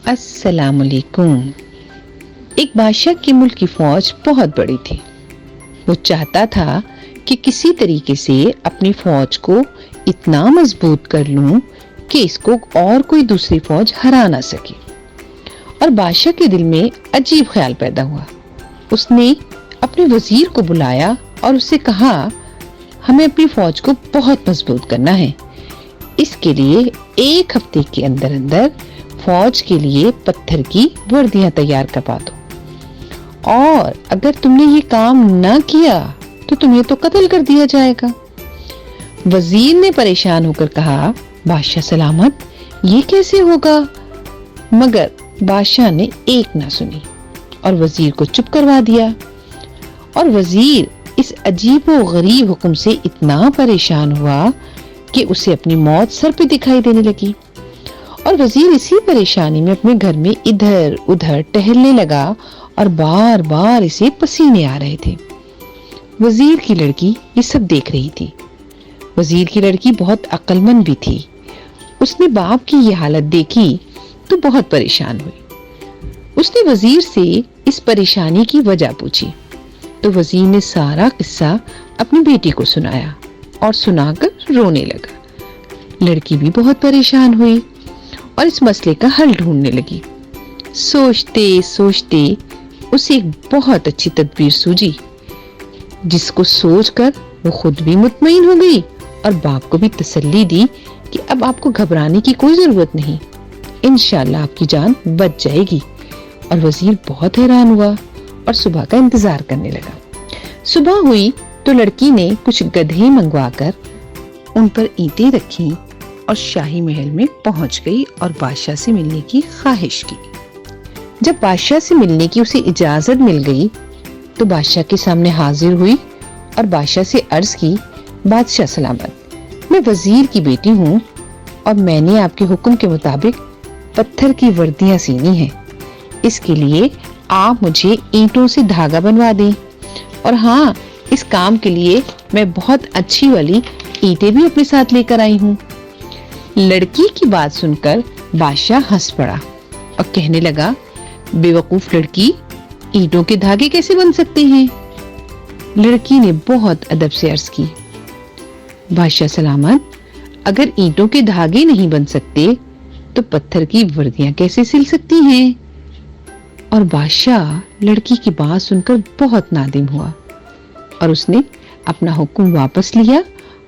السلام علیکم۔ ایک بادشاہ کے ملک کی فوج بہت بڑی تھی۔ وہ چاہتا تھا کہ کسی طریقے سے اپنی فوج کو اتنا مضبوط کر لوں کہ اس کو اور کوئی دوسری فوج ہرا نہ سکے۔ اور بادشاہ کے دل میں عجیب خیال پیدا ہوا۔ اس نے اپنے وزیر کو بلایا اور اس سے کہا، ہمیں اپنی فوج کو بہت مضبوط کرنا ہے۔ اس کے لیے 1 ہفتے کے اندر اندر فوج کے لیے پتھر کی وردیاں تیار کروا دو، اور اگر تم نے یہ کام نہ کیا تو تمہیں تو قتل کر دیا جائے گا۔ وزیر نے پریشان ہو کر کہا، بادشاہ سلامت، یہ کیسے ہوگا؟ مگر بادشاہ نے ایک نہ سنی اور وزیر کو چپ کروا دیا۔ اور وزیر اس عجیب و غریب حکم سے اتنا پریشان ہوا کہ اسے اپنی موت سر پہ دکھائی دینے لگی۔ اور وزیر اسی پریشانی میں اپنے گھر میں ادھر ادھر ٹہلنے لگا اور بار بار اسے پسینے آ رہے تھے۔ وزیر کی لڑکی یہ سب دیکھ رہی تھی۔ وزیر کی لڑکی بہت عقل مند بھی تھی۔ اس نے باپ کی یہ حالت دیکھی تو بہت پریشان ہوئی۔ اس نے وزیر سے اس پریشانی کی وجہ پوچھی تو وزیر نے سارا قصہ اپنی بیٹی کو سنایا اور سنا کر رونے لگا۔ لڑکی بھی بہت پریشان ہوئی اور اس مسئلے کا حل ڈھونڈنے لگی۔ سوچتے سوچتے اسے ایک بہت اچھی تدبیر سوجی، جس کو سوچ کر وہ خود بھی مطمئن ہو گئی اور باپ کو بھی تسلی دی کہ اب آپ کو گھبرانے کی کوئی ضرورت نہیں، انشاءاللہ آپ کی جان بچ جائے گی۔ اور وزیر بہت حیران ہوا اور صبح کا انتظار کرنے لگا۔ صبح ہوئی تو لڑکی نے کچھ گدھے منگوا کر ان پر اینٹیں رکھی اور شاہی محل میں پہنچ گئی اور بادشاہ سے ملنے کی خواہش کی۔ جب بادشاہ سے ملنے کی اسے اجازت مل گئی تو بادشاہ کے سامنے حاضر ہوئی اور بادشاہ سے عرض کی، بادشاہ سلامت، میں وزیر کی بیٹی ہوں اور میں نے آپ کے حکم کے مطابق پتھر کی وردیاں سینی ہیں۔ اس کے لیے آپ مجھے اینٹوں سے دھاگا بنوا دیں، اور ہاں، اس کام کے لیے میں بہت اچھی والی اینٹیں بھی اپنے ساتھ لے کر آئی ہوں۔ لڑکی کی بات سن کر بادشاہ ہنس پڑا اور کہنے لگا، بے وقوف لڑکی، اینٹوں کے دھاگے کیسے بن سکتے ہیں؟ لڑکی نے بہت ادب سے عرض کی، بادشاہ سلامت، اگر اینٹوں کے دھاگے نہیں بن سکتے تو پتھر کی وردیاں کیسے سل سکتی ہیں؟ اور بادشاہ لڑکی کی بات سن کر بہت نادم ہوا اور اس نے اپنا حکم واپس لیا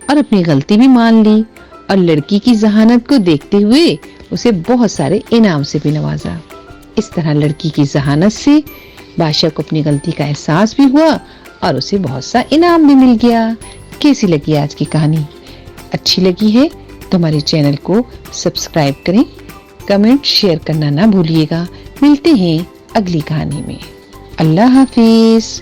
اور اپنی غلطی بھی مان لی، اور لڑکی کی ذہانت کو دیکھتے ہوئے اسے بہت سارے انعام سے بھی نوازا۔ اس طرح لڑکی کی ذہانت سے بادشاہ کو اپنی غلطی کا احساس بھی ہوا اور اسے بہت سا انعام بھی مل گیا۔ کیسی لگی آج کی کہانی؟ اچھی لگی ہے تو ہمارے چینل کو سبسکرائب کریں، کمنٹ شیئر کرنا نہ بھولیے گا۔ ملتے ہیں اگلی کہانی میں۔ اللہ حافظ۔